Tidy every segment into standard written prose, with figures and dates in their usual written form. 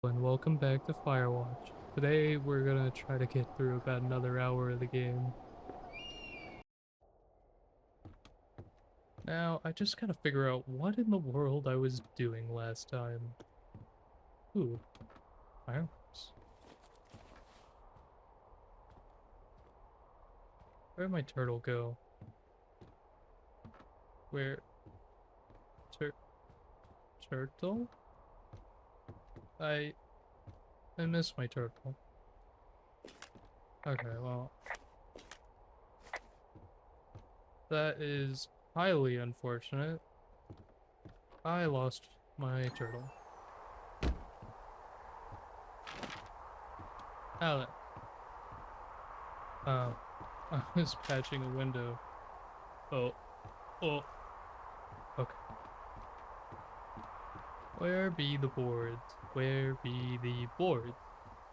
And welcome back to Firewatch. Today we're gonna try to get through about another hour of the game. Now, I just gotta figure out what in the world I was doing last time. Ooh, fireworks. Where'd my turtle go? Where? Tur turtle? I I miss my turtle. Okay, well, that is highly unfortunate. I lost my turtle. Alan. Oh, I was patching a window. Oh, oh, okay. Where be the boards? Where be the boards?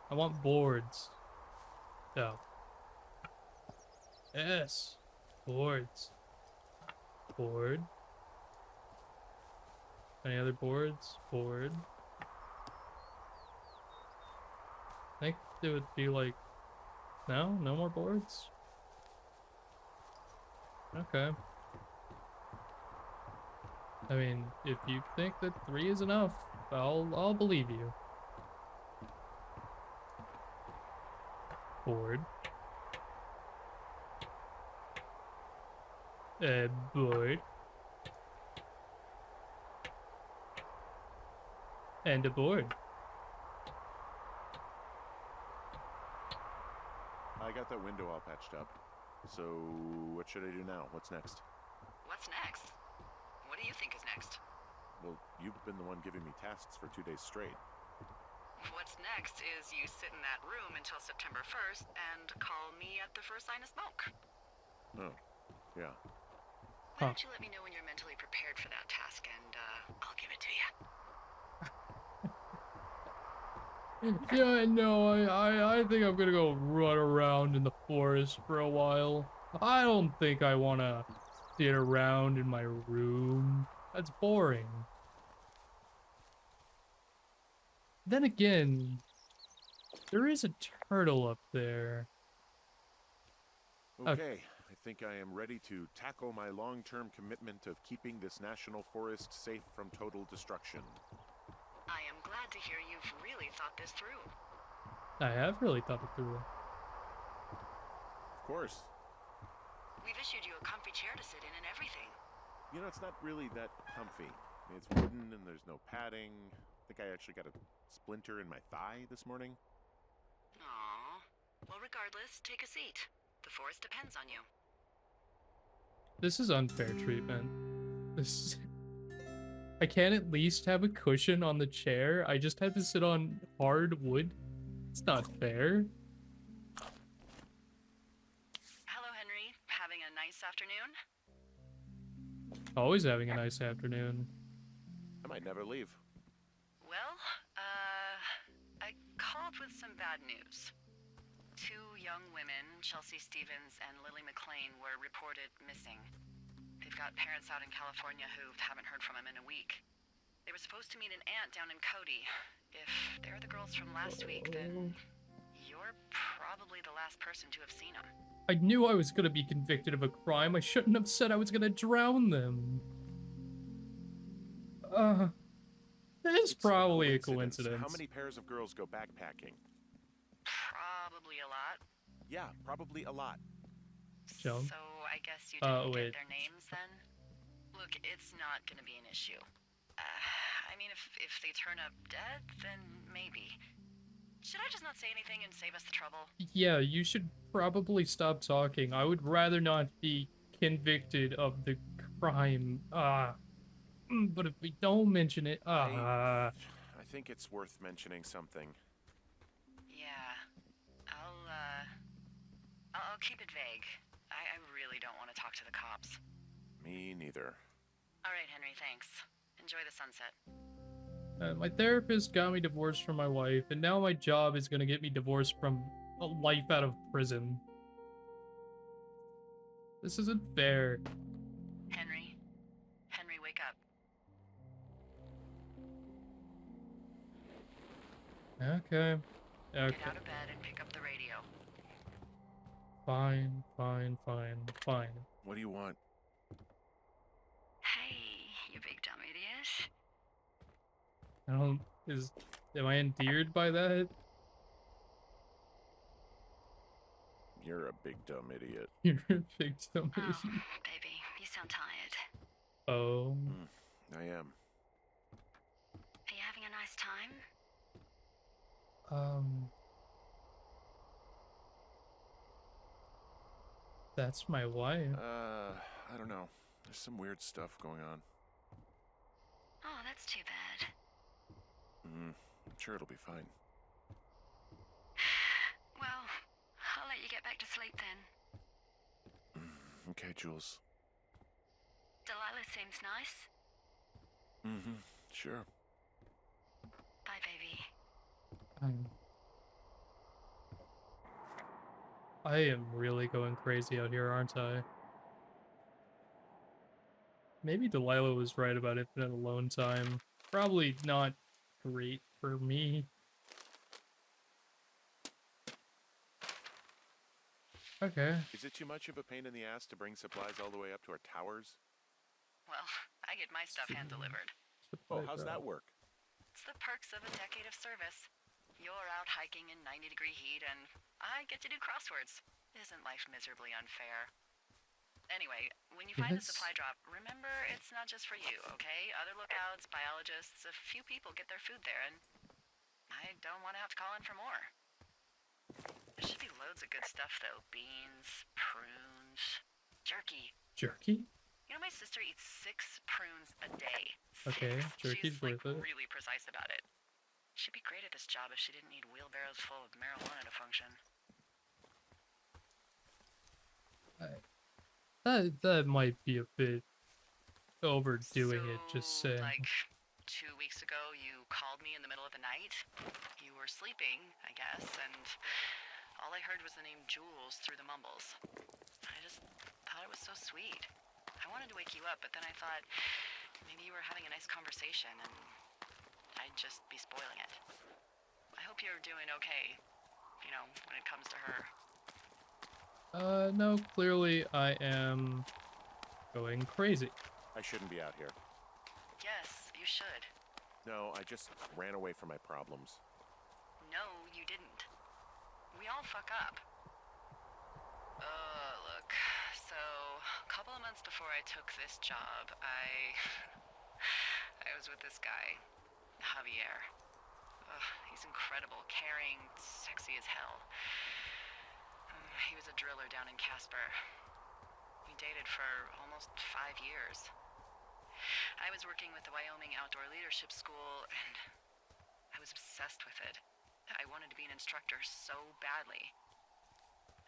I want boards. Oh. Yes. Boards. Board. Any other boards? Board. I think it would be like, no? No more boards? Okay. I mean, if you think that 3 is enough, I'll believe you. Board. Board. And a board. I got that window all patched up. So, what should I do now? What's next? What's next? What do you think is next? Well, you've been the one giving me tasks for 2 days straight. What's next is you sit in that room until September 1st and call me at the first sign of smoke. Oh, yeah. Why Huh. don't you let me know when you're mentally prepared for that task and I'll give it to you. Yeah, no, I think I'm gonna go run around in the forest for a while. I don't think I wanna sit around in my room. That's boring. Then again, there is a turtle up there. Okay. Okay, I think I am ready to tackle my long-term commitment of keeping this national forest safe from total destruction. I am glad to hear you've really thought this through. I have really thought it through. Of course. We've issued you a comfy chair to sit in and everything. You know, it's not really that comfy. I mean, it's wooden and there's no padding. I think I actually got a splinter in my thigh this morning. Aww. Well, regardless, take a seat. The forest depends on you. This is unfair treatment. This is... I can't at least have a cushion on the chair. I just have to sit on hard wood. It's not fair. Hello, Henry. Having a nice afternoon? Always having a nice afternoon. I might never leave. Well, I called with some bad news. 2 young women, Chelsea Stevens and Lily McLean, were reported missing. They've got parents out in California who haven't heard from them in a week. They were supposed to meet an aunt down in Cody. If they're the girls from last week, then you're probably the last person to have seen them. I knew I was gonna be convicted of a crime. I shouldn't have said I was gonna drown them. That's It's probably a coincidence. coincidence. How many pairs of girls go backpacking? Probably a lot. Yeah, probably a lot. Joan? So I guess you didn't Wait. get their names then? Look, it's not gonna be an issue. I mean, if they turn up dead, then maybe. Should I just not say anything and save us the trouble? Yeah, you should probably stop talking. I would rather not be convicted of the crime. But if we don't mention it, I think it's worth mentioning something. Yeah. I'll keep it vague. I really don't want to talk to the cops. Me neither. All right, Henry, thanks. Enjoy the sunset. My therapist got me divorced from my wife, and now my job is gonna get me divorced from a life out of prison. This isn't fair. Henry? Henry, wake up. Okay. Get Okay. out of bed and pick up the radio. Fine. What do you want? Hey, you big dumb idiot. I don't. Am I endeared by that? You're a big dumb idiot. You're a big dumb Oh, idiot. baby, you sound tired. Oh. I am. Are you having a nice time? That's my wife. I don't know. There's some weird stuff going on. Oh, that's too bad. I'm sure it'll be fine. Well, I'll let you get back to sleep then. Okay, Jules. Delilah seems nice. Sure. Bye, baby. I am really going crazy out here, aren't I? Maybe Delilah was right about infinite alone time. Probably not great for me. Okay. Is it too much of a pain in the ass to bring supplies all the way up to our towers? Well, I get my stuff hand-delivered. Oh, how's that work? It's the perks of a decade of service. You're out hiking in 90-degree heat, and I get to do crosswords. Isn't life miserably unfair? Anyway, when you find a supply drop, remember it's not just for you, okay? Other lookouts, biologists, a few people get their food there, and I don't want to have to call in for more. There should be loads of good stuff, though. Beans, prunes, jerky. Jerky? You know, my sister eats 6 prunes a day. Okay, jerky's She's, worth it. really precise about it. She'd be great at this job if she didn't need wheelbarrows full of marijuana to function. That might be a bit overdoing it, just saying. Like 2 weeks ago, you called me in the middle of the night. You were sleeping, I guess, and all I heard was the name Jules through the mumbles. I just thought it was so sweet. I wanted to wake you up, but then I thought maybe you were having a nice conversation and I'd just be spoiling it. I hope you're doing okay, you know, when it comes to her. No, clearly I am going crazy. I shouldn't be out here. Yes, you should. No, I just ran away from my problems. No, you didn't. We all fuck up. Look, so a couple of months before I took this job, I was with this guy, Javier. He's incredible, caring, sexy as hell. He was a driller down in Casper. We dated for almost 5 years. I was working with the Wyoming Outdoor Leadership School, and I was obsessed with it. I wanted to be an instructor so badly.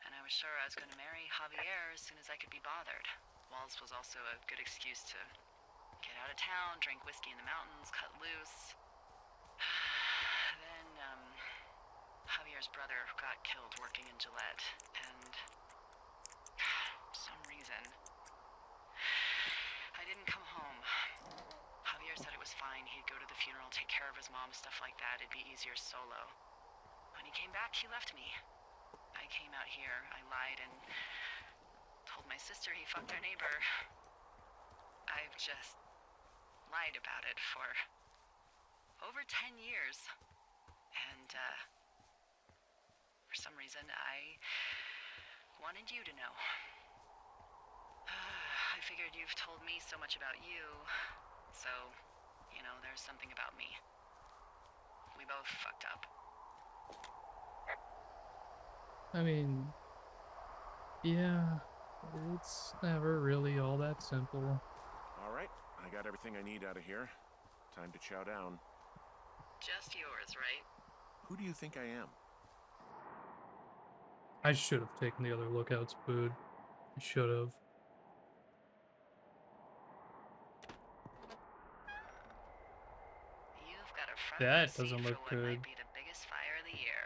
And I was sure I was going to marry Javier as soon as I could be bothered. Walls was also a good excuse to get out of town, drink whiskey in the mountains, cut loose. Then, Javier's brother got killed working in Gillette, and for some reason, I didn't come home. Javier said it was fine. He'd go to the funeral, take care of his mom, stuff like that. It'd be easier solo. When he came back, he left me. I came out here, I lied, and told my sister he fucked our neighbor. I've just lied about it for over 10 years. And, for some reason, I wanted you to know. I figured you've told me so much about you, so, you know, there's something about me. We both fucked up. I mean, yeah, it's never really all that simple. All right, I got everything I need out of here. Time to chow down. Just yours, right? Who do you think I am? I should have taken the other lookout's food. I should have. You've got a front That row seat doesn't look for what good. might be the biggest fire of the year.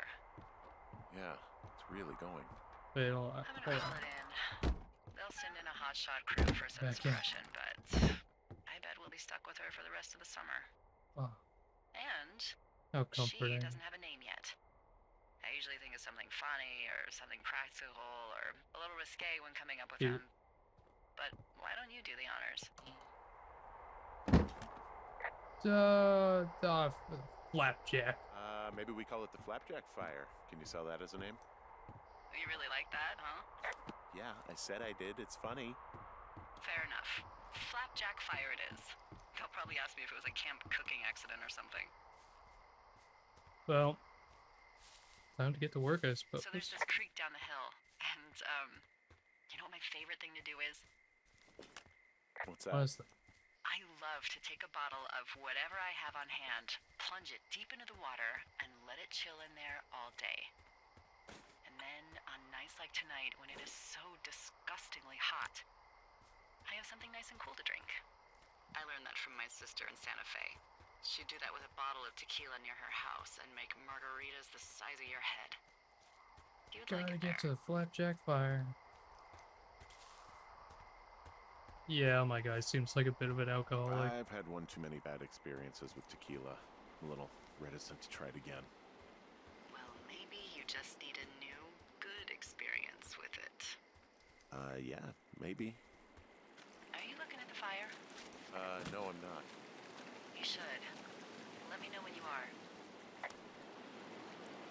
Yeah, it's really going. Wait, hold on. I'm gonna call it in. They'll send in a hotshot crew for some Back in. suppression, but I bet we'll be stuck with her for the rest of the summer. Oh, And how she comforting. doesn't have a name yet. something practical or a little risque when coming up with Cute. them. But why don't you do the honors? Flapjack. Maybe we call it the Flapjack Fire. Can you sell that as a name? You really like that, huh? Yeah, I said I did. It's funny. Fair enough. Flapjack Fire it is. They'll probably ask me if it was a camp cooking accident or something. Well, time to get to work, I suppose. So there's this creek down the hill, and, you know what my favorite thing to do is? What's that? Honestly. I love to take a bottle of whatever I have on hand, plunge it deep into the water, and let it chill in there all day. And then, on nights like tonight, when it is so disgustingly hot, I have something nice and cool to drink. I learned that from my sister in Santa Fe. She'd do that with a bottle of tequila near her house and make margaritas the size of your head. You'd like Gotta it get there. to the Flapjack Fire. Yeah, my guy seems like a bit of an alcoholic. I've had one too many bad experiences with tequila. A little reticent to try it again. Well, maybe you just need a new, good experience with it. Yeah, maybe. Are you looking at the fire? No, I'm not. You should. Let me know when you are.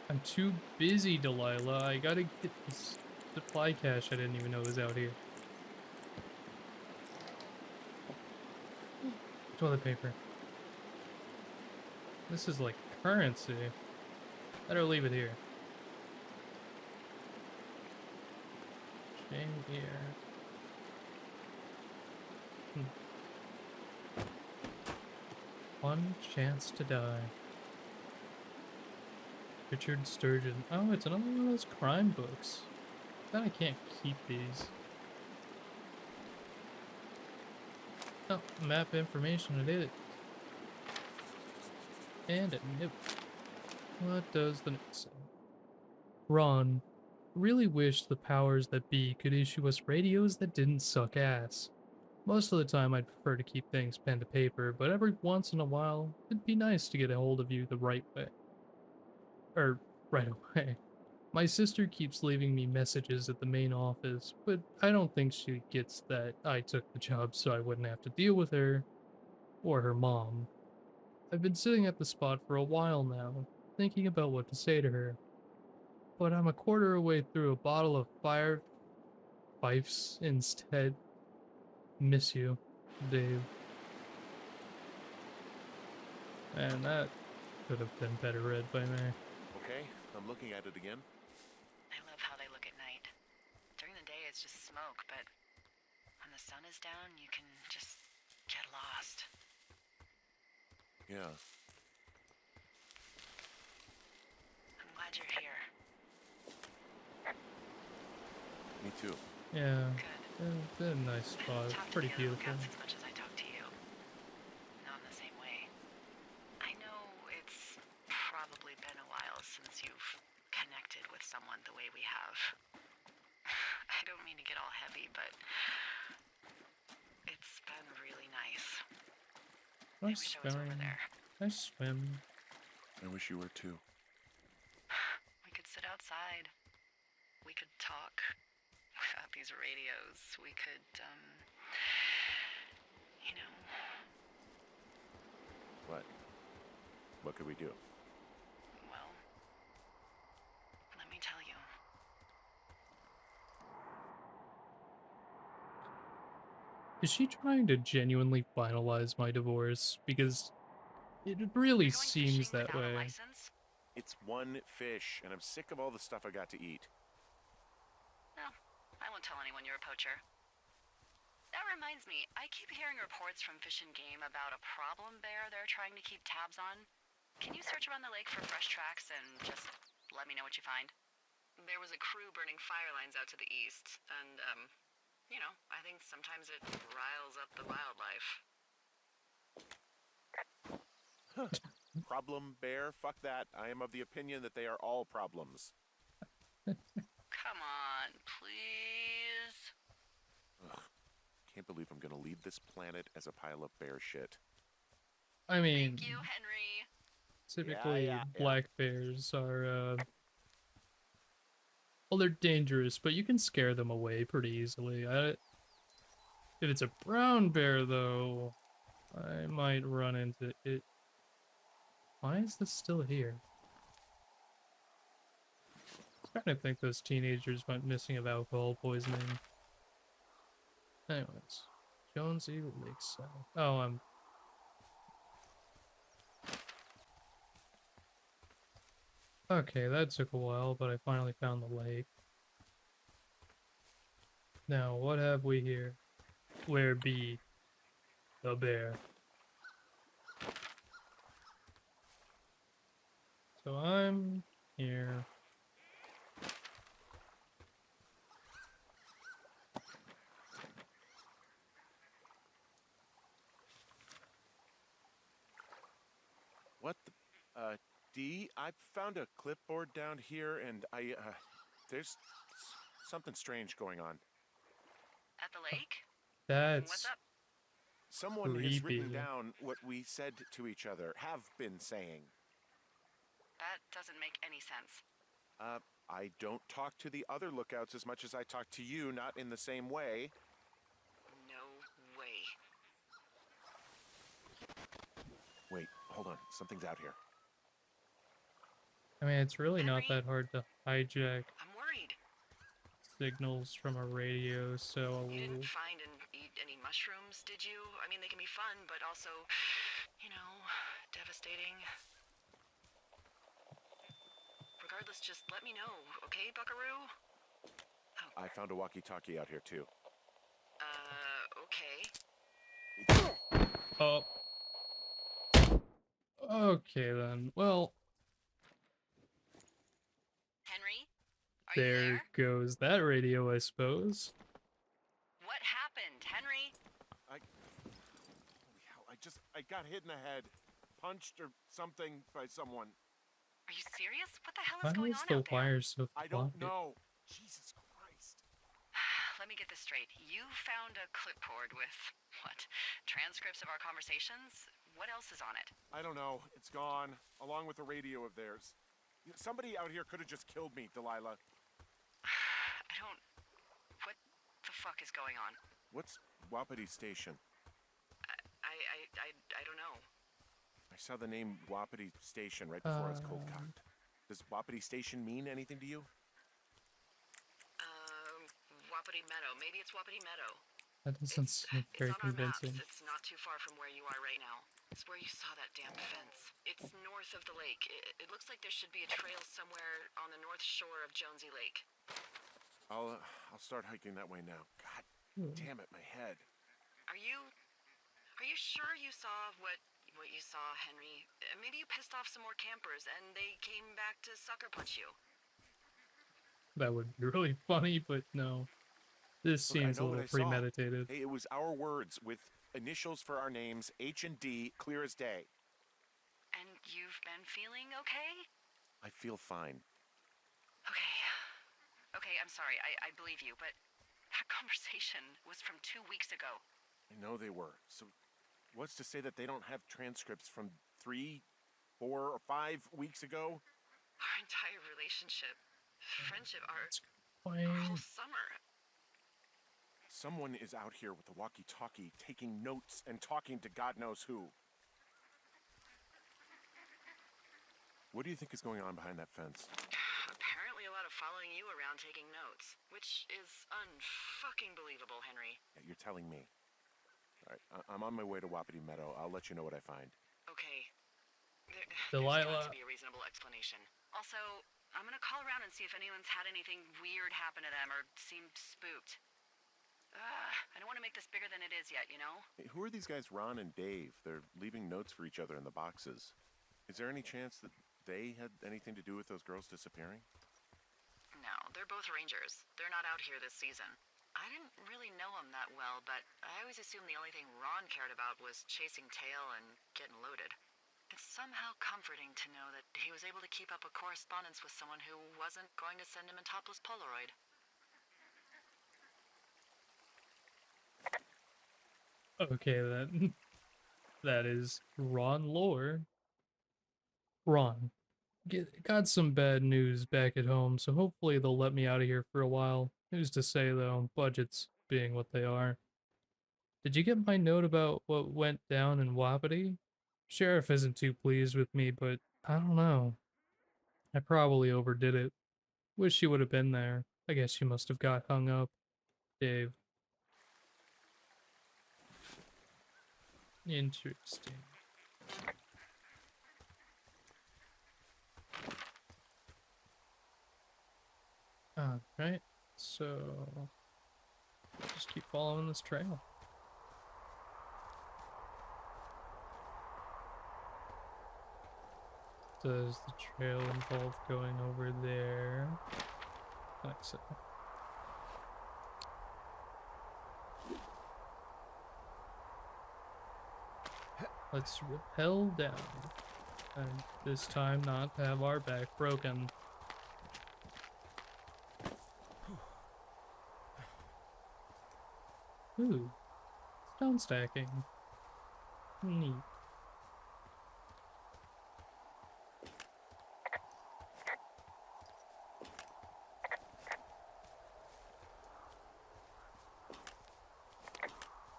I'm too busy, Delilah. I gotta get this supply cache I didn't even know was out here. Toilet paper. This is like currency. Better leave it here. Shame here. One chance to die. Richard Sturgeon. Oh, it's another one of those crime books. Then I can't keep these. Oh, map information it is. And a note. What does the note say? Ron, really wish the powers that be could issue us radios that didn't suck ass. Most of the time I'd prefer to keep things pen to paper, but every once in a while, it'd be nice to get a hold of you the right way. Right away. My sister keeps leaving me messages at the main office, but I don't think she gets that I took the job so I wouldn't have to deal with her or her mom. I've been sitting at the spot for a while now, thinking about what to say to her. But I'm a quarter away through a bottle of fire fifes instead. Miss you, Dave. And that could have been better read by me. Okay, I'm looking at it again. I love how they look at night. During the day, it's just smoke, but when the sun is down, you can just get lost. Yeah. I'm glad you're here. Me too. Yeah, Good. it's a nice spot. It's Talk to pretty the other beautiful. cats as much as I talk to you. Not in the same way. I know it's probably been a while since you've connected with someone the way we have. I don't mean to get all heavy, but it's been really nice. I Nice wish I was over swimming. there. Nice swim. I wish you were too. We could sit outside. We could talk without these radios. We could, you know. What? What could we do? Well, let me tell you. Is she trying to genuinely finalize my divorce? Because it really You're going seems fishing that without a way. license? It's one fish, and I'm sick of all the stuff I got to eat. No, I won't tell anyone you're a poacher. That reminds me, I keep hearing reports from Fish and Game about a problem bear they're trying to keep tabs on. Can you search around the lake for fresh tracks and just let me know what you find? There was a crew burning fire lines out to the east, and, you know, I think sometimes it riles up the wildlife. Problem bear? Fuck that. I am of the opinion that they are all problems. Come on, please. Ugh. Can't believe I'm gonna leave this planet as a pile of bear shit. I mean, Thank you, Henry. typically Yeah. black bears are Well, they're dangerous, but you can scare them away pretty easily. If it's a brown bear, though, I might run into it. Why is this still here? I'm trying to think those teenagers went missing of alcohol poisoning. Anyways, Jonesy Lakeside. Oh, okay, that took a while, but I finally found the lake. Now, what have we here? Where be the bear? So I'm here. What the? D, I found a clipboard down here, and there's something strange going on. At the lake? What's That's up? Someone has written creepy. down what we said to each other, have been saying. That doesn't make any sense. I don't talk to the other lookouts as much as I talk to you, not in the same way. No way. Wait, hold on. Something's out here. I mean, it's really not Henry? that hard to hijack I'm worried. signals from a radio, so You didn't find and eat any mushrooms, did you? I mean, they can be fun, but also, you know, devastating. Regardless, just let me know, okay, Buckaroo? I found a walkie-talkie out here, too. Okay. oh. Okay then. Well, Henry? Are you there there? goes that radio, I suppose. What happened, Henry? Holy hell, I got hit in the head. Punched or something by someone. Are you serious? What the hell Why is going is on the out there? wire so I don't floppy? know. Jesus Christ. Let me get this straight. You found a clipboard with, what, transcripts of our conversations? What else is on it? I don't know. It's gone, along with the radio of theirs. Somebody out here could have just killed me, Delilah. I don't... What the fuck is going on? What's Wapiti Station? I don't know. I saw the name Wapiti Station right before I was cold Um, cocked. Does Wapiti Station mean anything to you? Wapiti Meadow. Maybe it's Wapiti Meadow. That doesn't seem It's very on our maps. convincing. It's not too far from where you are right now. It's where you saw that damn fence. It's north of the lake. It looks like there should be a trail somewhere on the north shore of Jonesy Lake. I'll start hiking that way now. God damn it, my head. Are you sure you saw what you saw, Henry? Maybe you pissed off some more campers and they came back to sucker punch you. That would be really funny, but no. This Look, I seems a know what little I saw. premeditated. Hey, it was our words with initials for our names, H and D, clear as day. And you've been feeling okay? I feel fine. Okay. Okay, I'm sorry. I believe you, but that conversation was from 2 weeks ago. I know they were. So what's to say that they don't have transcripts from 3, 4, or 5 weeks ago? Our entire relationship, friendship, our Why? whole summer. Someone is out here with a walkie-talkie taking notes and talking to God knows who. What do you think is going on behind that fence? Apparently a lot of following you around taking notes, which is unfucking believable, Henry. Yeah, you're telling me. All right, I'm on my way to Wapiti Meadow. I'll let you know what I find. Okay. There's Delilah. got to be a reasonable explanation. Also, I'm gonna call around and see if anyone's had anything weird happen to them or seemed spooked. I don't want to make this bigger than it is yet, you know? Hey, who are these guys, Ron and Dave? They're leaving notes for each other in the boxes. Is there any chance that they had anything to do with those girls disappearing? No, they're both rangers. They're not out here this season. I didn't really know them that well, but I always assumed the only thing Ron cared about was chasing tail and getting loaded. It's somehow comforting to know that he was able to keep up a correspondence with someone who wasn't going to send him a topless Polaroid. Okay, then. That is Ron lore. Ron, got some bad news back at home, so hopefully they'll let me out of here for a while. Who's to say, though, budgets being what they are. Did you get my note about what went down in Wapiti? Sheriff isn't too pleased with me, but I don't know. I probably overdid it. Wish you would have been there. I guess you must have got hung up. Dave. Interesting. Alright, so just keep following this trail. Does the trail involve going over there? Like so. Let's rappel down. And this time not have our back broken. Ooh, stone stacking. Neat.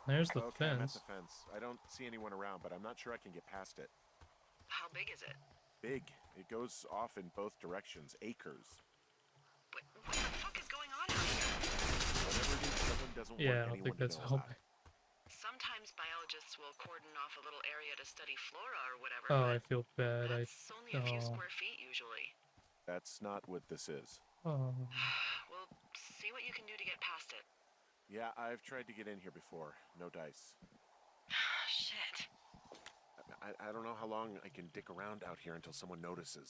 There's the Okay, I'm at fence. the fence. I don't see anyone around, but I'm not sure I can get past it. How big is it? Big. It goes off in both directions. Acres. What the fuck is going on out here? Whatever it is, someone doesn't Yeah, I want don't anyone think to that's know helping. about it. Sometimes biologists will cordon off a little area to study flora or whatever, Oh, I but feel bad. that's only a few Oh. square feet usually. That's not what this is. Oh. Well, see what you can do to get past it. Yeah, I've tried to get in here before. No dice. Shit. I don't know how long I can dick around out here until someone notices.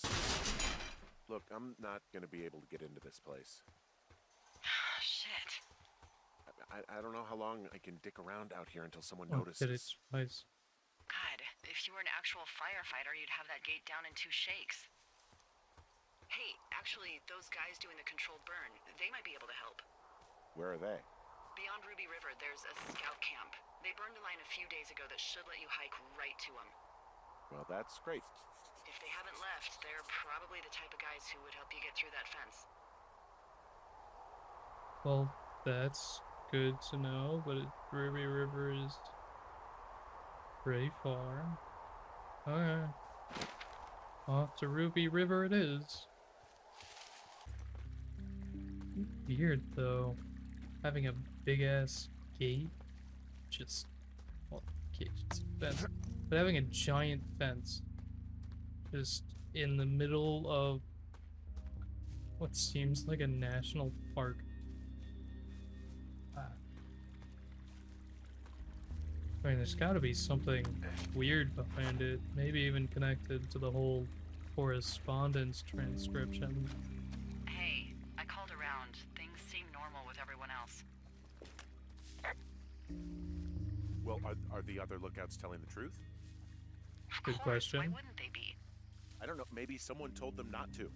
Look, I'm not gonna be able to get into this place. Shit. I don't know how long I can dick around out here until someone Oh, did it notices. twice. God, if you were an actual firefighter, you'd have that gate down in 2 shakes. Hey, actually, those guys doing the controlled burn, they might be able to help. Where are they? Beyond Ruby River, there's a scout camp. They burned a line a few days ago that should let you hike right to them. Well, that's great. If they haven't left, they're probably the type of guys who would help you get through that fence. Well, that's good to know, but Ruby River is pretty far. Okay. Off to Ruby River it is. Weird, though. Having a big-ass gate. Just... well, okay, just a fence. But having a giant fence. Just in the middle of what seems like a national park. I mean, there's gotta be something weird behind it. Maybe even connected to the whole correspondence transcription. Hey, I called around. Things seem normal with everyone else. Well, are the other lookouts telling the truth? Good Of course, question. why wouldn't they be? I don't know. Maybe someone told them not to.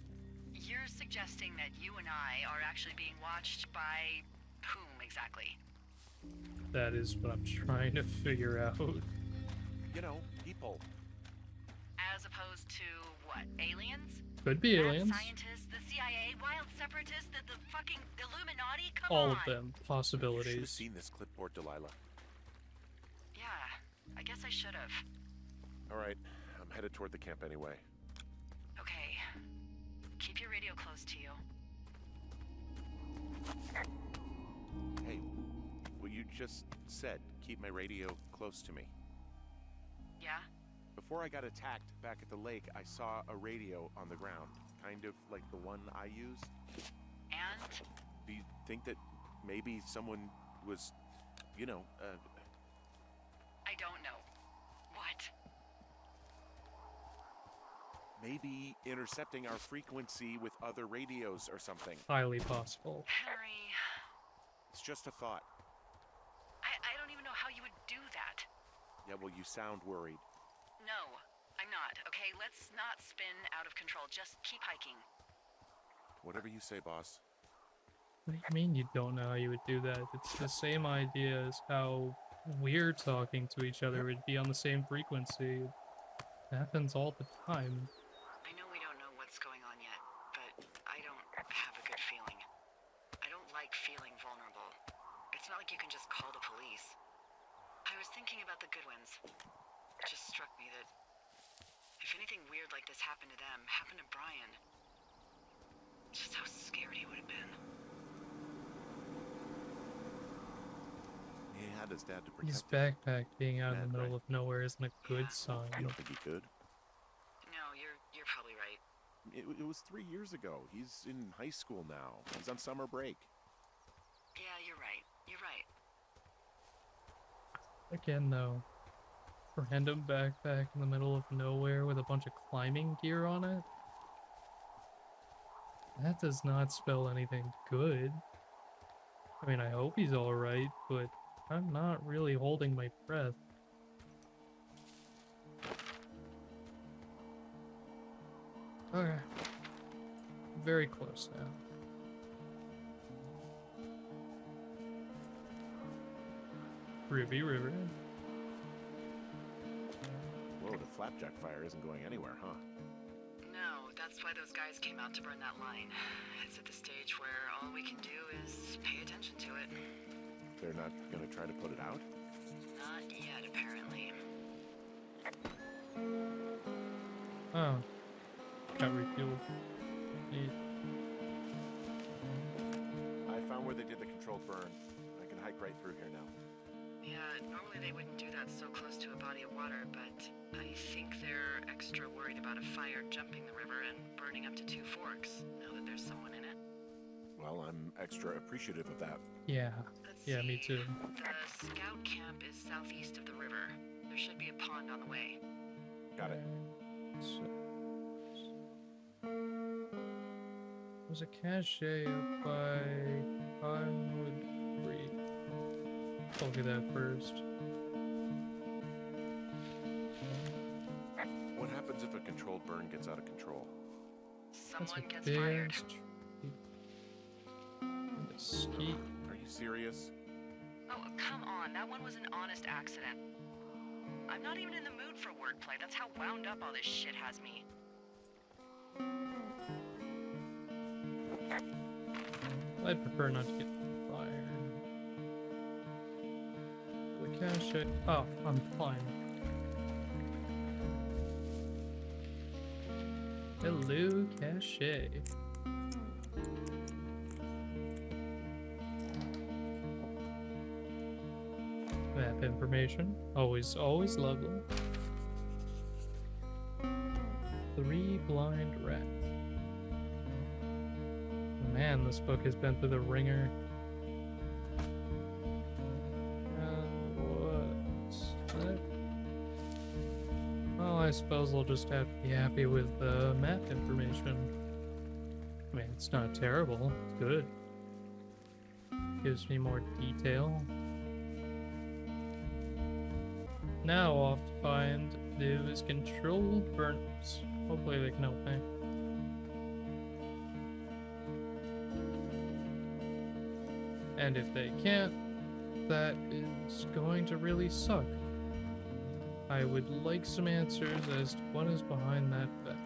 You're suggesting that you and I are actually being watched by whom exactly? That is what I'm trying to figure out. You know, people. As opposed to what? Aliens? Could be Mad aliens. scientists, the CIA, wild separatists, the fucking Illuminati? Come All on! of them. You should have Possibilities. seen this clipboard, Delilah. Yeah, I guess I should have. All right, I'm headed toward the camp anyway. Okay. Keep your radio close to you. Hey, what you just said, keep my radio close to me. Yeah? Before I got attacked back at the lake, I saw a radio on the ground, kind of like the one I use. And? Do you think that maybe someone was, you know, I don't know. What? maybe intercepting our frequency with other radios or something? Highly possible. Henry, It's just a thought. I don't even know how you would do that. Yeah, well, you sound worried. No, I'm not. Okay, let's not spin out of control. Just keep hiking. Whatever you say, boss. What do you mean you don't know how you would do that? It's the same idea as how we're talking to each other would be on the same frequency. It happens all the time. I know we don't know what's but I don't have a good feeling. I don't like feeling vulnerable. It's not like you can just call the police. I was thinking about the Goodwins. It just struck me that if anything weird like this happened to them, happened to Brian, just how scared he would have been. He had his dad to protect His him. backpack being out in Mad, the middle right? of nowhere isn't a good Yeah. sign. You don't think he could? No, you're probably right. It was 3 years ago. He's in high school now. He's on summer break. Yeah, you're right. You're right. Again, though, random backpack in the middle of nowhere with a bunch of climbing gear on it? That does not spell anything good. I mean, I hope he's alright, but I'm not really holding my breath. Okay. Very close now. Ruby River. Whoa, the flapjack fire isn't going anywhere, huh? No, that's why those guys came out to burn that line. It's at the stage where all we can do is pay attention to it. They're not gonna try to put it out? Not yet, apparently. Oh. Got refueled. Neat. I found where they did the controlled burn. I can hike right through here now. Yeah, normally they wouldn't do that so close to a body of water, but I think they're extra worried about a fire jumping the river and burning up to 2 forks, now that there's someone in it. Well, I'm extra appreciative of that. Yeah. Let's Yeah, me see. too. The scout camp is southeast of the river. There should be a pond on the way. Got it. So, there's a cache up by Cottonwood Creek. I'll look at that first. What happens if a controlled burn gets out of control? That's Someone a gets big fired. ass tree. And a ski. Are you serious? Oh, come on. That one was an honest accident. I'm not even in the mood for wordplay. That's how wound up all this shit has me. I'd prefer not to get fired. The cache. Oh, I'm fine. Hello, cache. Map information. Always lovely. 3 blind rats. Man, this book has been through the ringer. What's that? Well, I suppose I'll just have to be happy with the map information. I mean, it's not terrible. It's good. Gives me more detail. Now I'll have to find those controlled burners. Hopefully they can help me. And if they can't, that is going to really suck. I would like some answers as to what is behind that fence.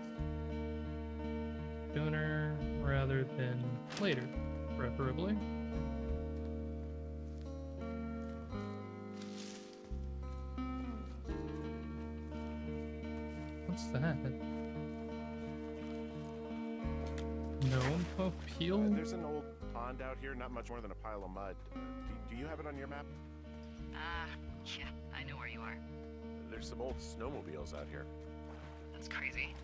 Sooner rather than later, preferably. What's that? Gnome Mobile? There's an old pond out here, not much more than a pile of mud. Do you have it on your map? Yeah, I know where you are. There's some old snowmobiles out here. That's crazy.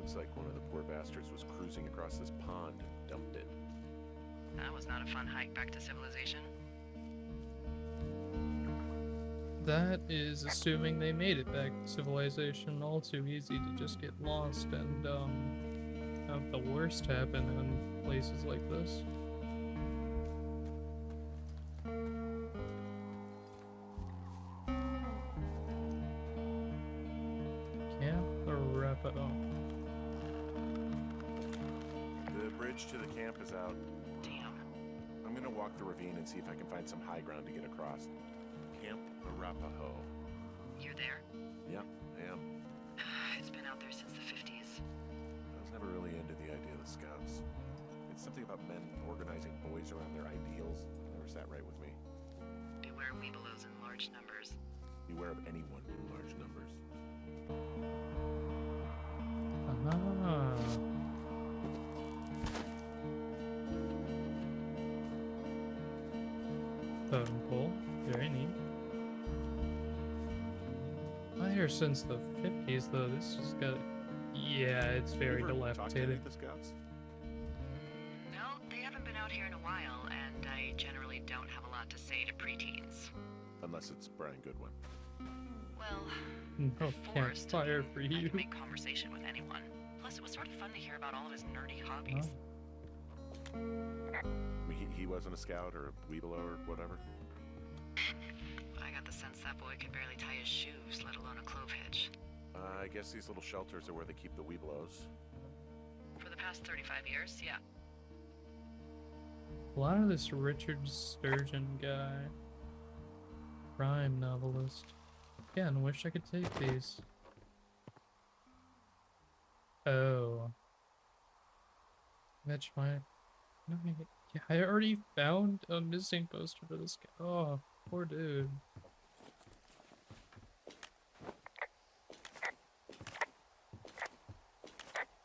Looks like one of the poor bastards was cruising across this pond and dumped it. That was not a fun hike back to civilization. That is assuming they made it back to civilization. All too easy to just get lost and have the worst happen in places like this. Camp Arapaho. The bridge to the camp is out. Damn. I'm gonna walk the ravine and see if I can find some high ground to get across. Camp Arapaho. You're there? Yeah, I am. It's been out there since the 50s. I was never really into the idea of the scouts. something about men organizing boys around their ideals. Never sat right with me. Beware weebelows in large numbers. Beware of anyone in large numbers. Ah. Totem pole. Very neat. I hear since the 50s though, this has got... Yeah, it's very You ever talked to any dilapidated. of the scouts? No, they haven't been out here in a while, and I generally don't have a lot to say to preteens. Unless it's Brian Goodwin. Well, No forced. campfire for I you. can make conversation with anyone. Plus, it was sort of fun to hear about all of his nerdy hobbies. Oh. I mean, he wasn't a scout or a weebelow or whatever. I got the sense that boy could barely tie his shoes, let alone a clove hitch. I guess these little shelters are where they keep the weebelows. For the past 35 years, yeah. A lot of this Richard Sturgeon guy. Crime novelist. Again, wish I could take these. Oh. Fetch my... No, yeah, I already found a missing poster for this guy. Oh, poor dude.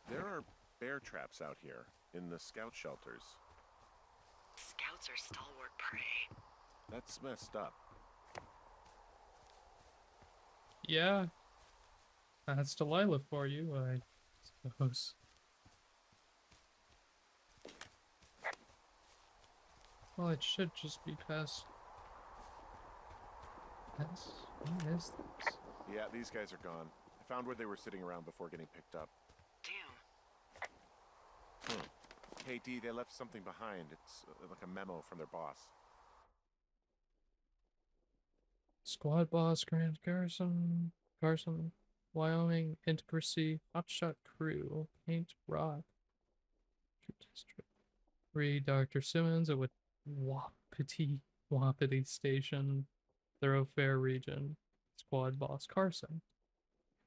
There are bear traps out here in the scout shelters. Scouts are stalwart prey. That's messed up. Yeah. That's Delilah for you, I suppose. Well, it should just be past... That's... What is this? Yeah, these guys are gone. I found where they were sitting around before getting picked up. Damn. Hey, D, they left something behind. It's like a memo from their boss. Squad boss Grant Carson, Wyoming, Intimacy, Hotshot Crew, Paint Rock, District 3, Dr. Simmons at Wapiti Station, Thoroughfare Region, Squad boss Carson.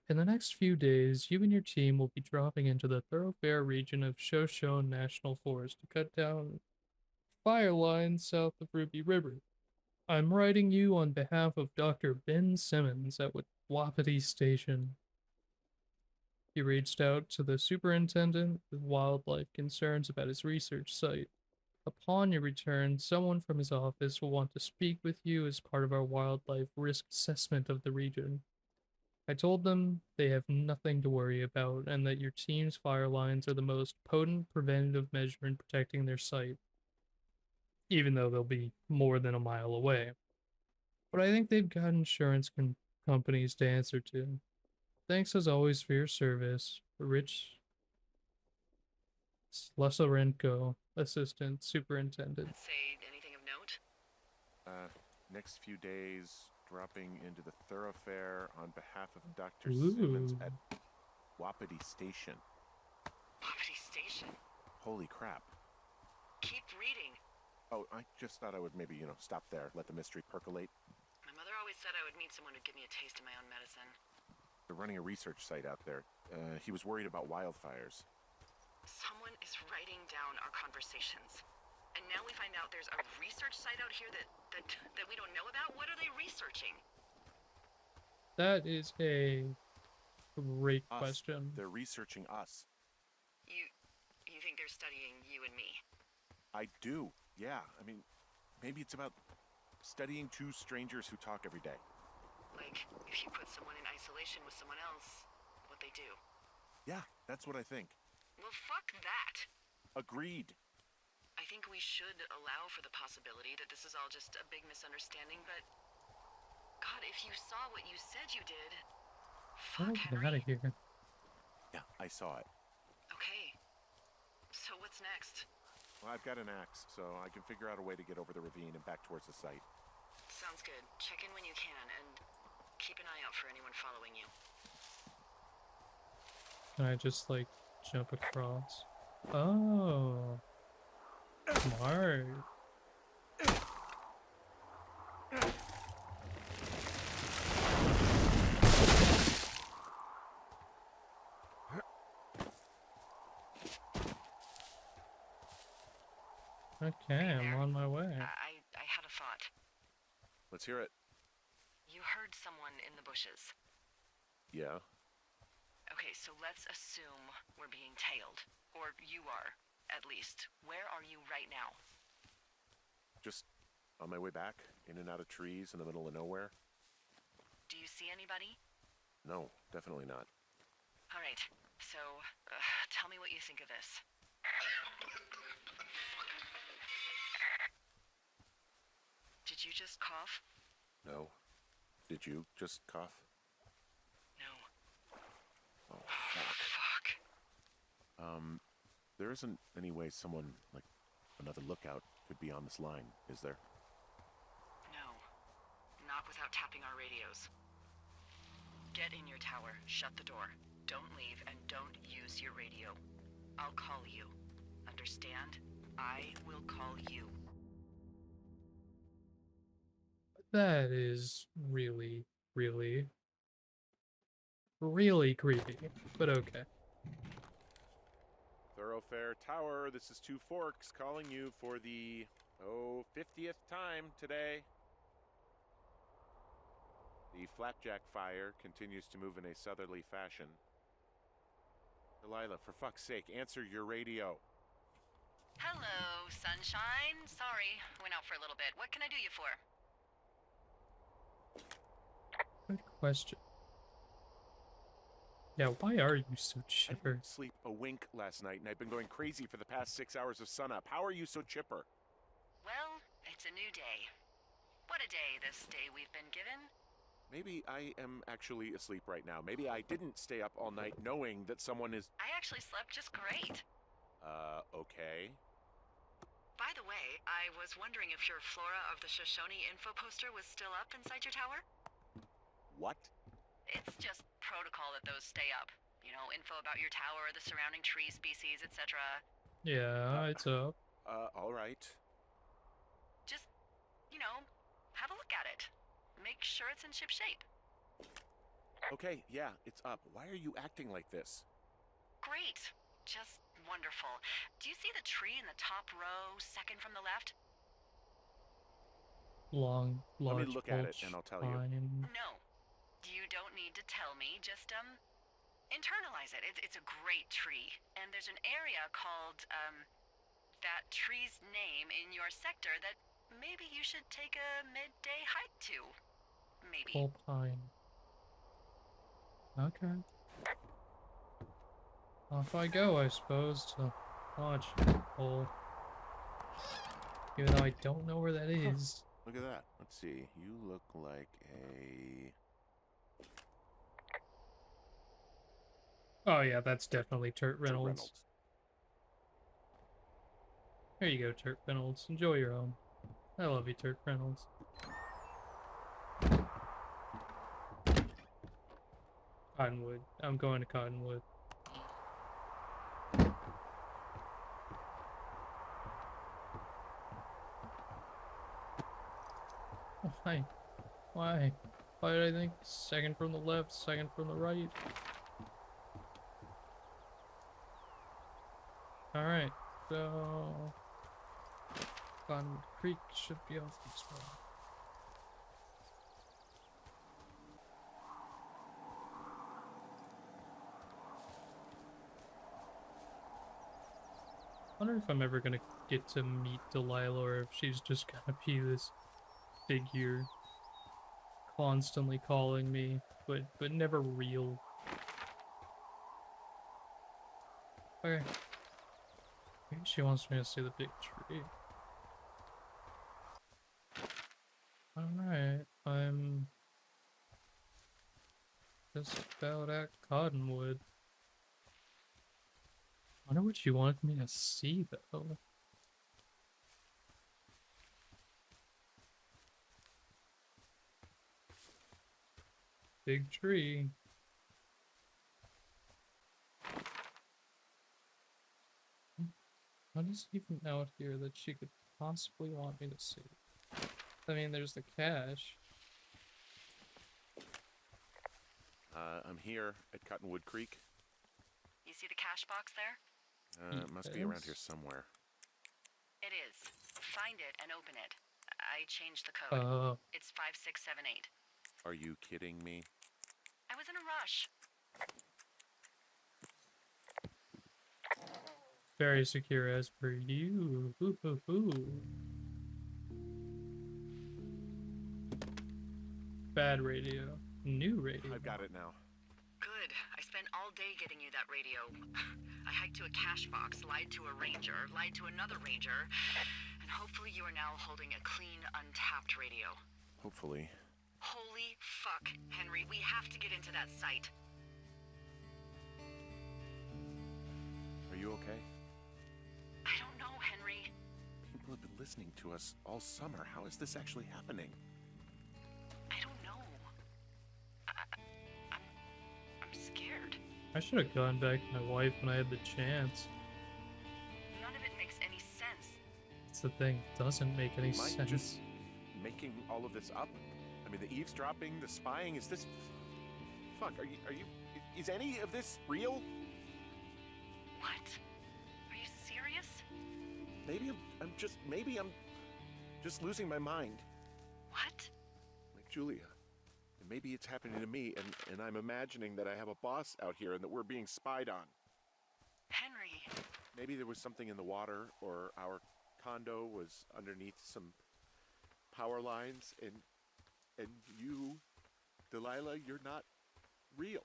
In the next few days, you and your team will be dropping into the Thoroughfare region of Shoshone National Forest to cut down fire lines south of Ruby River. I'm writing you on behalf of Dr. Ben Simmons at Wapiti Station. He reached out to the superintendent with wildlife concerns about his research site. Upon your return, someone from his office will want to speak with you as part of our wildlife risk assessment of the region. I told them they have nothing to worry about and that your team's fire lines are the most potent preventative measure in protecting their site, even though they'll be more than a mile away. But I think they've got insurance companies to answer to. Thanks as always for your service, Rich Slasarenko, Assistant Superintendent. Say anything of note? Next few days, dropping into the thoroughfare on behalf of Dr. Simmons Ooh. at Wapiti Station. Wapiti Station. Holy crap. Keep reading. Oh, I just thought I would maybe, stop there, let the mystery percolate. My mother always said I would meet someone who'd give me a taste of my own medicine. They're running a research site out there. He was worried about wildfires. Someone is writing down our conversations. And now we find out there's a research site out here that we don't know about? What are they researching? That is a great Us. question. They're researching us. You think they're studying you and me? I do, yeah. I mean, maybe it's about studying two strangers who talk every day. Like, if you put someone in isolation with someone else, what they do. Yeah, that's what I think. Well, fuck that. Agreed. I think we should allow for the possibility that this is all just a big misunderstanding, but... God, if you saw what you said you did... Fuck, Get out Henry. of here. Yeah, I saw it. Okay. So what's next? Well, I've got an axe, so I can figure out a way to get over the ravine and back towards the site. Sounds good. Check in when you can, and keep an eye out for anyone following you. Can I just, like, jump across? Oh. Smart. Okay, I'm there? on my way. I had a thought. Let's hear it. You heard someone in the bushes. Yeah. Okay, so let's assume we're being tailed. Or you are, at least. Where are you right now? Just on my way back, in and out of trees in the middle of nowhere. Do you see anybody? No, definitely not. All right, so tell me what you think of this. Did you just cough? No. Did you just cough? No. Oh, fuck. Fuck. There isn't any way someone, like, another lookout could be on this line, is there? No. Not without tapping our radios. Get in your tower, shut the door. Don't leave, and don't use your radio. I'll call you. Understand? I will call you. That is really, really, really creepy. But okay. Thoroughfare Tower, this is Two Forks calling you for the, 50th time today. The flapjack fire continues to move in a southerly fashion. Delilah, for fuck's sake, answer your radio. Hello, sunshine. Sorry, went out for a little bit. What can I do you for? Good question. Yeah, why are you so I chipper? didn't sleep a wink last night, and I've been going crazy for the past 6 hours of sunup. How are you so chipper? Well, it's a new day. What a day, this day we've been given. Maybe I am actually asleep right now. Maybe I didn't stay up all night knowing that someone is... I actually slept just great. Okay. By the way, I was wondering if your Flora of the Shoshone info poster was still up inside your tower? What? It's just protocol that those stay up. You know, info about your tower, the surrounding tree species, etc. Yeah, it's up. All right. Just, you know, have a look at it. Make sure it's in ship shape. Okay, yeah, it's up. Why are you acting like this? Great. Just wonderful. Do you see the tree in the top row, second from the left? Large Let me look at it, bulge and I'll tell you. pine. No. You don't need to tell me. Just, internalize it. It's a great tree. And there's an area called, that tree's name in your sector that maybe you should take a midday hike to. Maybe. Full pine. Okay. Off I go, I suppose, to launch hole. Even though I don't know where that is. Look at that. Let's see. You look like a... Oh yeah, that's definitely Turt Kurt Reynolds. Here you go, Turt Reynolds. Enjoy your own. I love you, Turt Reynolds. Cottonwood. I'm going to Cottonwood. Why? Why? Why did I think second from the left, second from the right? Alright, so... Cottonwood Creek should be off this way. I wonder if I'm ever gonna get to meet Delilah, or if she's just gonna be this figure constantly calling me, but never real. Okay. Maybe she wants me to see the big tree. Alright, I'm just about at Cottonwood. I wonder what she wanted me to see, though. Big tree. What is even out here that she could possibly want me to see? I mean, there's the cache. I'm here at Cottonwood Creek. You see the cash box there? It must be around here Yes. somewhere. It is. Find it and open it. I changed the code. It's 5678. Are you kidding me? I was in a rush. Very secure as per you. Hoo, hoo, hoo. Bad radio. New radio. I've got it now. Good. I spent all day getting you that radio. I hiked to a cash box, lied to a ranger, lied to another ranger, and hopefully you are now holding a clean, untapped radio. Hopefully. Holy fuck, Henry, we have to get into that site. Are you okay? I don't know, Henry. People have been listening to us all summer. How is this actually happening? I don't know. I'm scared. I should have gone back to my wife when I had the chance. None of it makes any sense. That's the thing. It doesn't make any Am I sense. just making all of this up? I mean, the eavesdropping, the spying, is this... Fuck, are you... Is any of this real? What? Are you serious? Maybe I'm just losing my mind. What? Like Julia. And maybe it's happening to me, and I'm imagining that I have a boss out here and that we're being spied on. Henry. Maybe there was something in the water, or our condo was underneath some power lines, and you, Delilah, you're not real.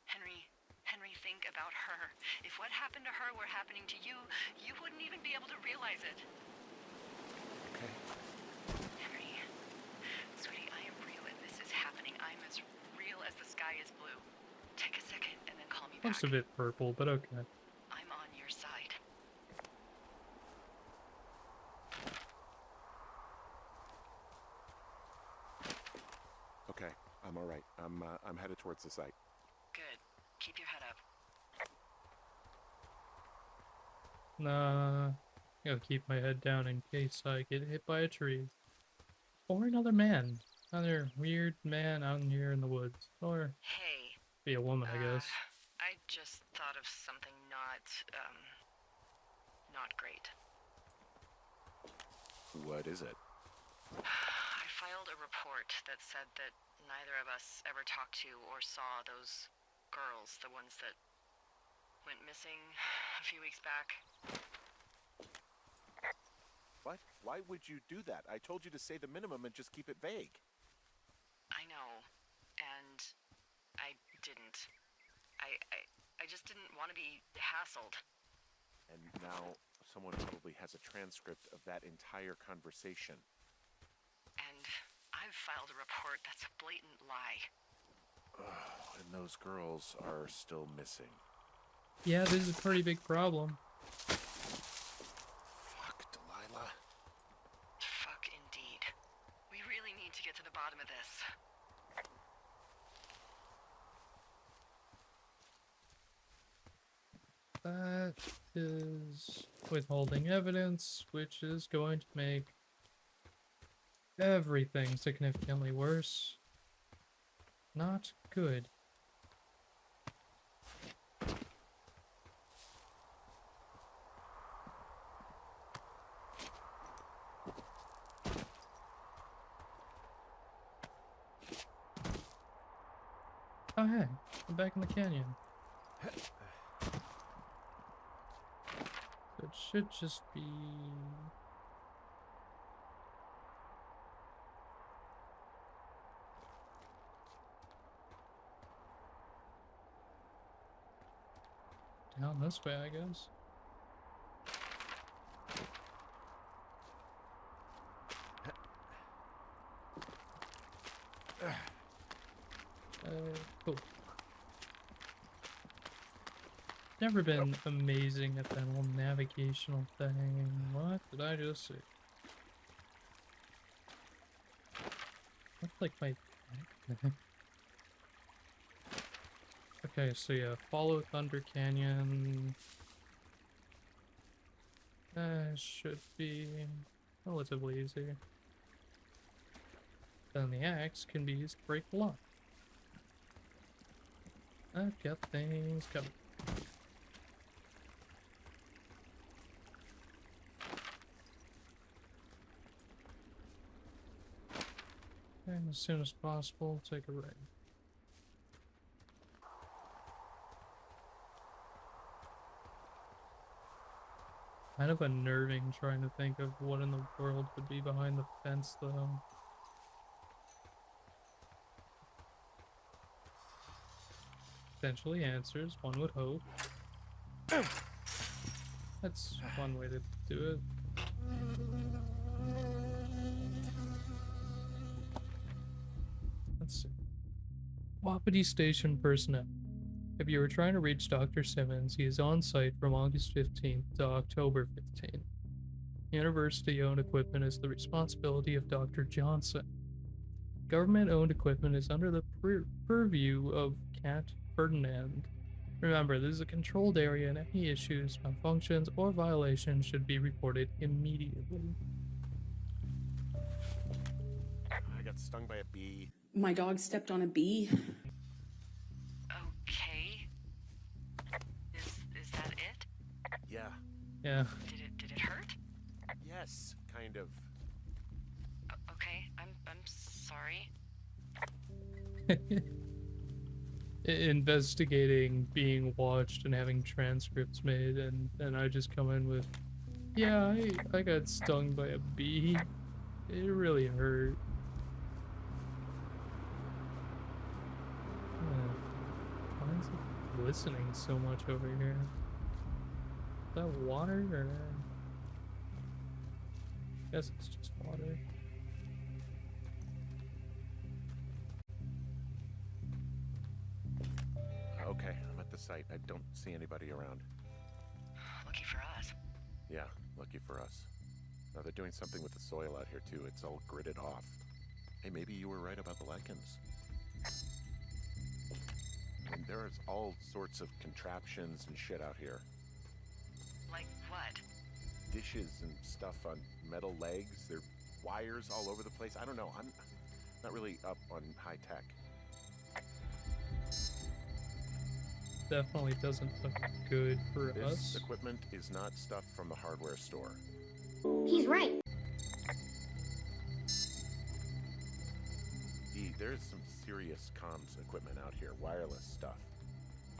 Henry, think about her. If what happened to her were happening to you, you wouldn't even be able to realize it. Okay. Henry, sweetie, I am real and this is happening. I'm as real as the sky is blue. Take a second and then call me back. Looks a bit purple, but okay. I'm on your side. Okay, I'm all right. I'm headed towards the site. Good. Keep your head up. Nah, I gotta keep my head down in case I get hit by a tree. Or another man. Another weird man out here in the woods. Or Hey. be a woman, I guess. I just thought of something not great. What is it? I filed a report that said that neither of us ever talked to or saw those girls, the ones that went missing a few weeks back. What? Why would you do that? I told you to say the minimum and just keep it vague. I know, and I didn't. I just didn't want to be hassled. And now someone probably has a transcript of that entire conversation. And I've filed a report that's a blatant lie. And those girls are still missing. Yeah, this is a pretty big problem. Fuck, Delilah. Fuck indeed. We really need to get to the bottom of this. That is withholding evidence, which is going to make everything significantly worse. Not good. Oh hey, I'm back in the canyon. So it should just be... down this way, I guess. Cool. Never been amazing at that whole navigational thing. What did I just say? That's like my... Okay, so yeah, follow Thunder Canyon. Should be relatively easy. Then the axe can be used to break the lock. I've got things covered. And as soon as possible, take a right. Kind of unnerving trying to think of what in the world would be behind the fence, though. Potentially answers, one would hope. That's one way to do it. Let's see. Wapiti Station personnel. If you were trying to reach Dr. Simmons, he is on site from August 15th to October 15th. University-owned equipment is the responsibility of Dr. Johnson. Government-owned equipment is under the purview of Cat Ferdinand. Remember, this is a controlled area and any issues, malfunctions, or violations should be reported immediately. I got stung by a bee. My dog stepped on a bee. Okay. Is that it? Yeah. Yeah. Did it hurt? Yes, kind of. Okay, I'm sorry. Investigating, being watched, and having transcripts made, and I just come in with, yeah, I got stung by a bee. It really hurt. Why is it glistening so much over here? Is that water, or? I guess it's just water. Okay, I'm at the site. I don't see anybody around. Lucky for us. Yeah, lucky for us. Now they're doing something with the soil out here too. It's all gridded off. Hey, maybe you were right about the lichens. I mean, there's all sorts of contraptions and shit out here. Like what? Dishes and stuff on metal legs. There are wires all over the place. I don't know. I'm not really up on high tech. Definitely doesn't look good for This us. equipment is not stuff from the hardware store. He's right. There's some serious comms equipment out here, wireless stuff.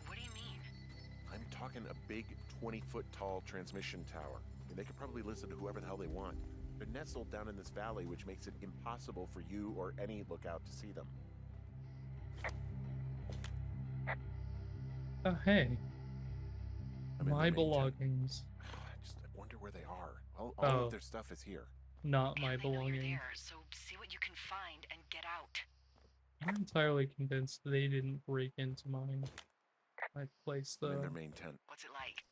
What do you mean? I'm talking a big 20-foot tall transmission tower. I mean, they could probably listen to whoever the hell they want. They're nestled down in this valley, which makes it impossible for you or any lookout to see them. Oh, hey. I'm in My the main tent. belongings. I wonder where they are. All Oh. of their stuff is here. Not my And they know you're belongings. there, so see what you can find and get out. I'm entirely convinced they didn't break into my place, I'm in though. their main tent. What's it like?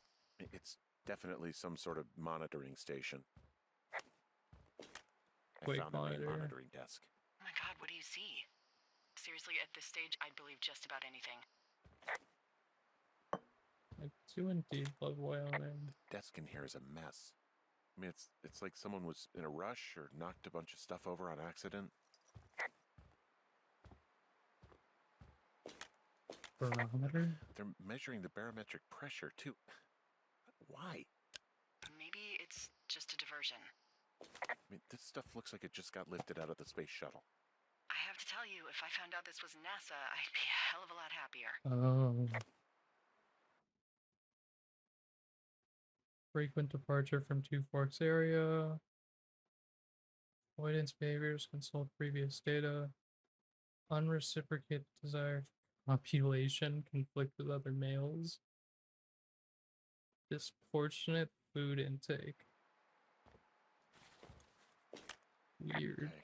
It's definitely some sort of monitoring station. I Quick found the main monitor. monitoring desk. Oh my god, what do you see? Seriously, at this stage, I'd believe just about anything. I do indeed love Wyoming. The desk in here is a mess. I mean, it's like someone was in a rush or knocked a bunch of stuff over on accident. Barometer? They're measuring the barometric pressure, too. Why? Maybe it's just a diversion. I mean, this stuff looks like it just got lifted out of the space shuttle. I have to tell you, if I found out this was NASA, I'd be a hell of a lot happier. Oh. Frequent departure from Two Forks area. Avoidance behaviors, consult previous data. Unreciprocated desire for copulation, conflict with other males. Disproportionate food intake. Weird. Okay.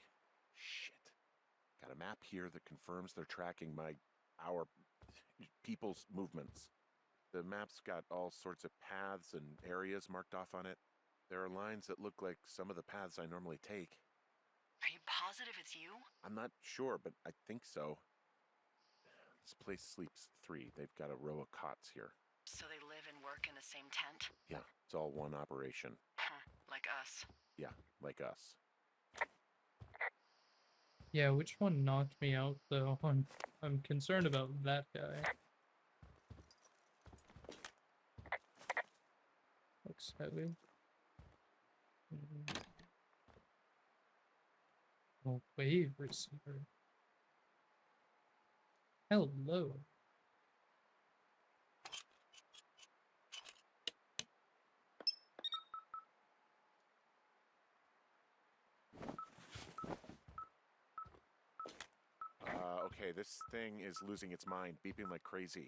Shit. Got a map here that confirms they're tracking our people's movements. The map's got all sorts of paths and areas marked off on it. There are lines that look like some of the paths I normally take. Are you positive it's you? I'm not sure, but I think so. This place sleeps 3. They've got a row of cots here. So they live and work in the same tent? Yeah, it's all one operation. Huh, like us. Yeah, like us. Yeah, which one knocked me out though? I'm concerned about that guy. Looks heavy. Oh, wave receiver. Hello. Okay, this thing is losing its mind, beeping like crazy.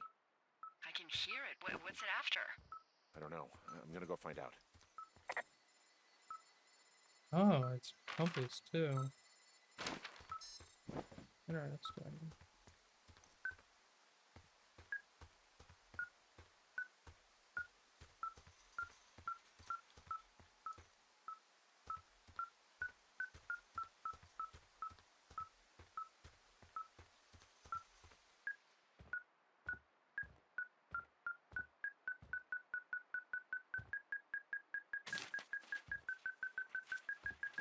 I can hear it. What's it after? I don't know. I'm gonna go find out. Oh, it's a compass too. Interesting.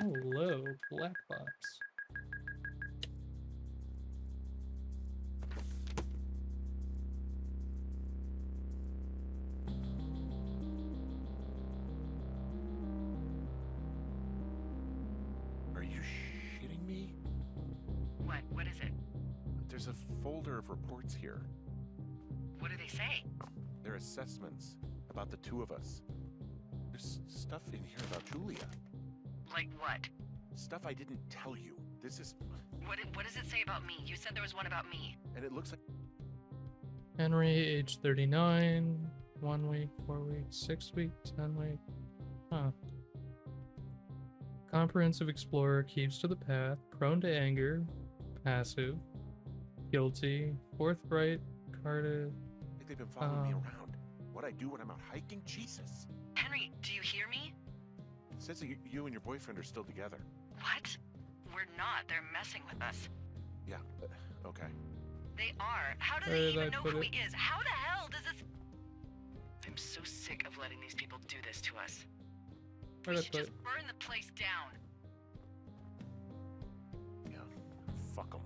Hello, black box. Are you shitting me? What is it? There's a folder of reports here. What do they say? They're assessments about the two of us. There's stuff in here about Julia. Like what? Stuff I didn't tell you. This is... What does it say about me? You said there was one about me. And it looks like... Henry, age 39, 1 week, 4 weeks, 6 weeks, 10 week. Huh. Comprehensive explorer, keeps to the path, prone to anger, passive, guilty, forthright, carded. like they've been following me around. What I do when I'm out hiking? Jesus. Henry, do you hear me? It says that you and your boyfriend are still together. What? We're not. They're messing with us. Yeah, okay. They are. How do Where they did even I know put who it? he is? How the hell does this... I'm so sick of letting these people do this to us. Where'd We I should put just burn the place down. Yeah, fuck them.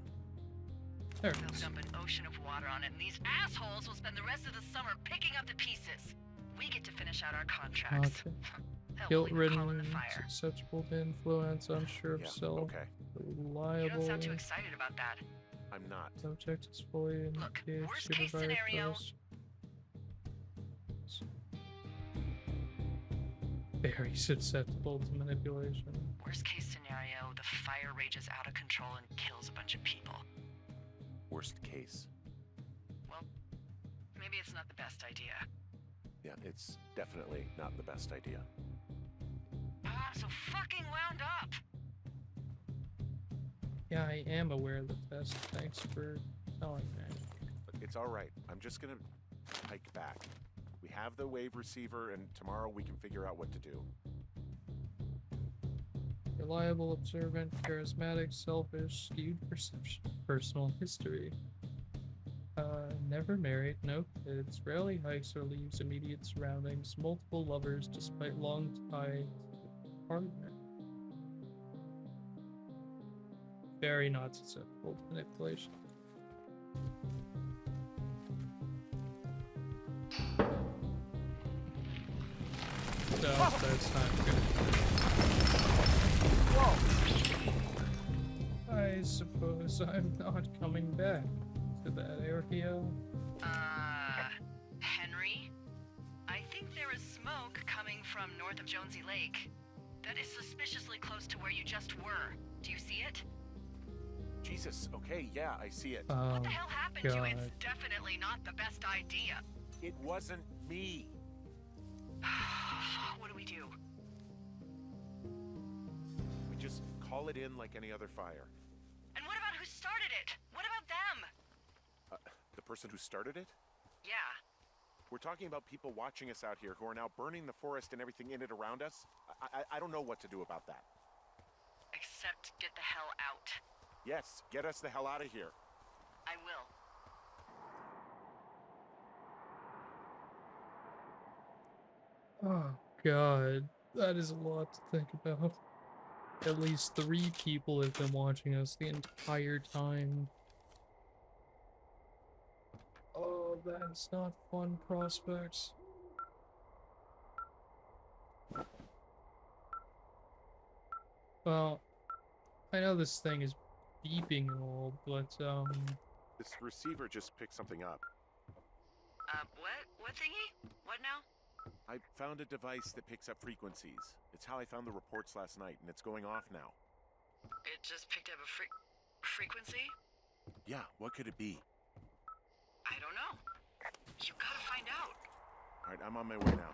There it They'll is. dump an ocean of water on it, and these assholes will spend the rest of the summer picking up the pieces. We get to finish out our contracts. Okay. Hell, we'll leave a hole in Guilt-ridden, the fire. susceptible to influence, unsure of Yeah, self, okay. You reliable. don't sound too excited about that. I'm not. Subject is fully Look, engaged. worst case supervised scenario- post. Very susceptible to manipulation. Worst case scenario, the fire rages out of control and kills a bunch of people. Worst case. Well, maybe it's not the best idea. Yeah, it's definitely not the best idea. Ah, so fucking wound up! Yeah, I am aware of the test. Thanks for telling me. But it's all right. I'm just gonna hike back. We have the wave receiver, and tomorrow we can figure out what to do. Reliable, observant, charismatic, selfish, skewed perception, personal history. Never married, no kids, rarely hikes or leaves immediate surroundings, multiple lovers despite long ties with partner. Very not susceptible to manipulation. So that's not good. I suppose I'm not coming back to that area. Henry? I think there is smoke coming from north of Jonesy Lake. That is suspiciously close to where you just were. Do you see it? Jesus, okay, yeah, I see it. What the hell happened to you? It's God. definitely not the best idea. It wasn't me. What do we do? We just call it in like any other fire. And what about who started it? What about them? The person who started it? Yeah. We're talking about people watching us out here who are now burning the forest and everything in it around us. I don't know what to do about that. Except get the hell out. Yes, get us the hell out of here. I will. Oh god, that is a lot to think about. At least 3 people have been watching us the entire time. Oh, that's not fun prospects. Well, I know this thing is beeping and all, but This receiver just picked something up. What? What thingy? What now? I found a device that picks up frequencies. It's how I found the reports last night, and it's going off now. It just picked up a frequency? Yeah, what could it be? I don't know. You gotta find out. All right, I'm on my way now.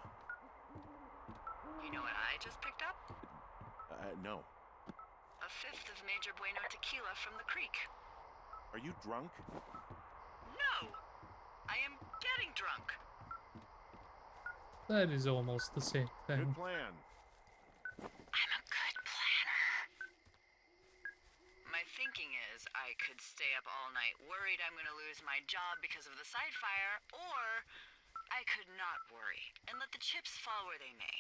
You know what I just picked up? No. A fifth of Major Bueno tequila from the creek. Are you drunk? No! I am getting drunk. that is almost the same Good thing. plan. I'm a good planner. My thinking is I could stay up all night worried I'm gonna lose my job because of the side fire, or I could not worry and let the chips fall where they may.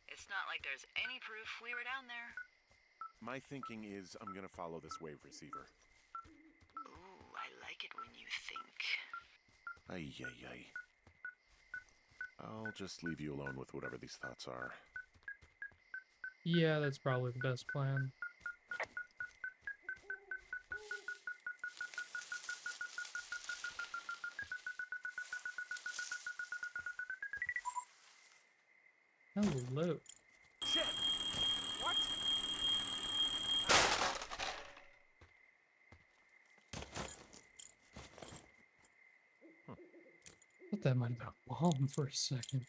It's not like there's any proof we were down there. My thinking is I'm gonna follow this wave receiver. Ooh, I like it when you think. Ay, ay, ay. I'll just leave you alone with whatever these thoughts are. Yeah, that's probably the best plan. Hello. Shit! What? Thought that might have been a bomb for a second.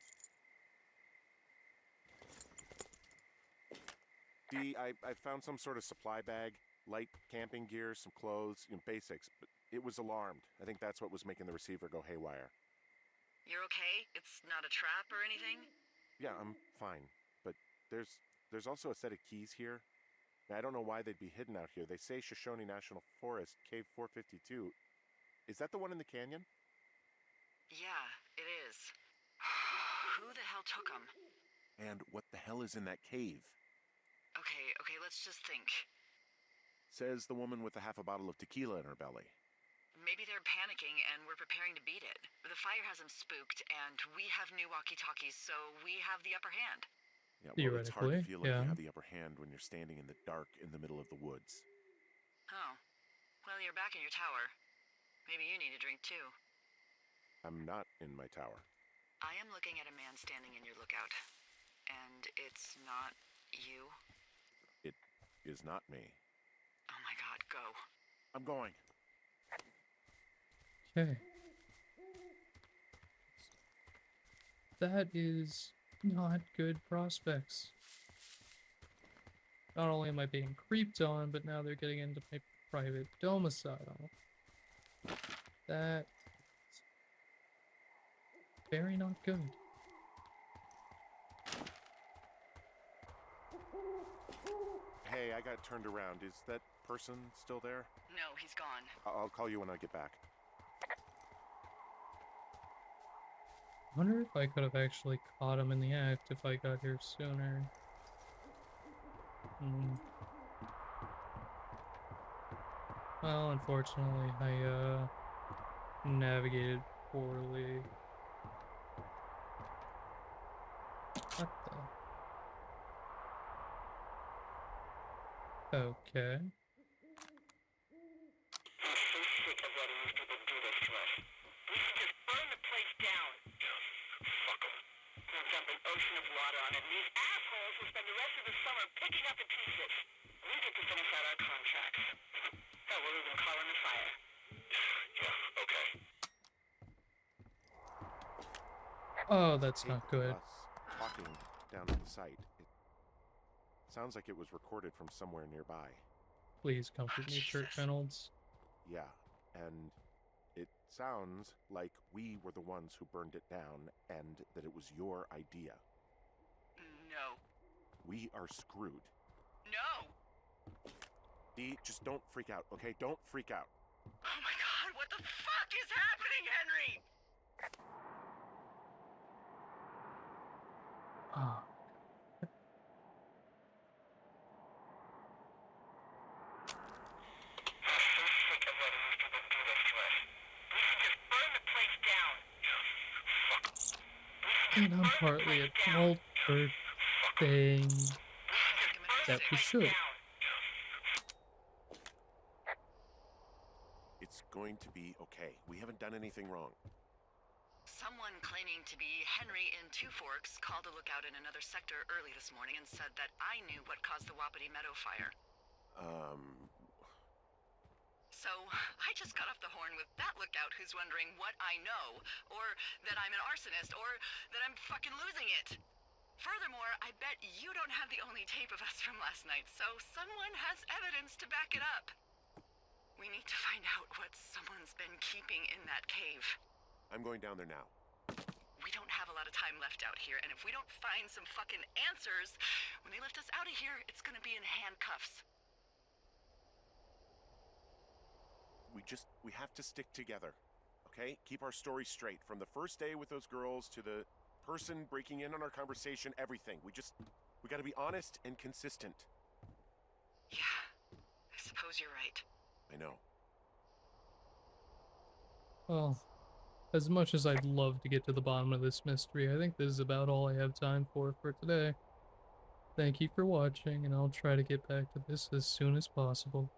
D, I found some sort of supply bag, light camping gear, some clothes, basics, but it was alarmed. I think that's what was making the receiver go haywire. You're okay? It's not a trap or anything? Yeah, I'm fine, but there's also a set of keys here. Now, I don't know why they'd be hidden out here. They say Shoshone National Forest, Cave 452. Is that the one in the canyon? Yeah, it is. Who the hell took them? And what the hell is in that cave? Okay, let's just think. Says the woman with a half a bottle of tequila in her belly. Maybe they're panicking and we're preparing to beat it. The fire has them spooked, and we have new walkie-talkies, so we have the upper hand. Yeah, well, it's hard to Theoretically, feel like yeah. you have the upper hand when you're standing in the dark in the middle of the woods. Oh. Well, you're back in your tower. Maybe you need a drink, too. I'm not in my tower. I am looking at a man standing in your lookout. And it's not you? It is not me. Oh my god, go. I'm going. Okay. That is not good prospects. Not only am I being creeped on, but now they're getting into my private domicile. That is very not good. Hey, I got turned around. Is that person still there? No, he's gone. I'll call you when I get back. I wonder if I could have actually caught him in the act if I got here sooner. Well, unfortunately, I navigated poorly. What the? Okay. I'm so sick of letting these people do this to us. We should just burn the place down. Fuck them. We'll dump an ocean of water on it, and these assholes will spend the rest of the summer picking up the pieces. We get to finish out our contracts. Hell, we'll even call in the fire. Yeah, okay. Oh, that's Tape not of good. us talking down at the site. It sounds like it was recorded from somewhere nearby. Please comfort me, Church Jesus. Reynolds. Yeah, and it sounds like we were the ones who burned it down and that it was your idea. No. We are screwed. No! Dee, just don't freak out, okay? Don't freak out. Oh my god, what the fuck is happening, Henry? Ah, I'm so sick of letting these people do this to us. We should just burn the place down. Fuck 'em. We should and I'm just burn the partly place at down. fault for saying Make him a that we six. should. going to be okay. We haven't done anything wrong. Someone claiming to be Henry in Two Forks called a lookout in another sector early this morning and said that I knew what caused the Wapiti Meadow fire. So, I just got off the horn with that lookout who's wondering what I know, or that I'm an arsonist, or that I'm fucking losing it. Furthermore, I bet you don't have the only tape of us from last night, so someone has evidence to back it up. We need to find out what someone's been keeping in that cave. I'm going down there now. We don't have a lot of time left out here, and if we don't find some fucking answers, when they lift us out of here, it's gonna be in handcuffs. We have to stick together, okay? Keep our story straight. From the first day with those girls to the person breaking in on our conversation, everything. We gotta be honest and consistent. Yeah, I suppose you're right. I know. Well, as much as I'd love to get to the bottom of this mystery, I think this is about all I have time for today. Thank you for watching, and I'll try to get back to this as soon as possible.